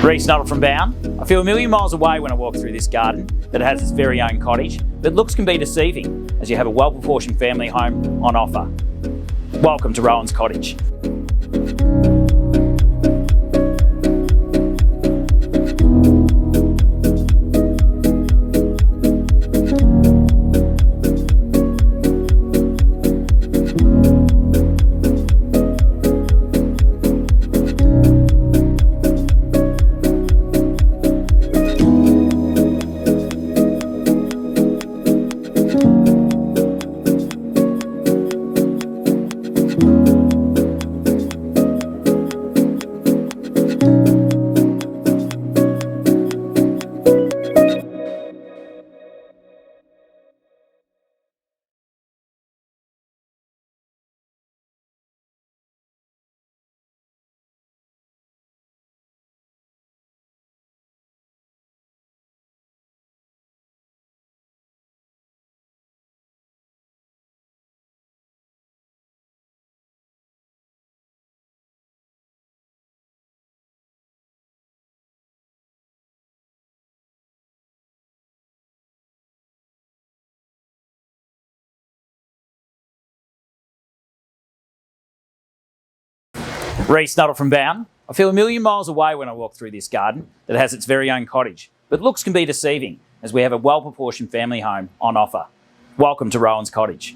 Reese Nuttall from Bound. I feel a million miles away when I walk through this garden that has its very own cottage, but looks can be deceiving as you have a well-proportioned family home on offer. Welcome to Rohan's Cottage. Reese Nuttall from Bound. I feel a million miles away when I walk through this garden that has its very own cottage, but looks can be deceiving as we have a well-proportioned family home on offer. Welcome to Rohan's Cottage.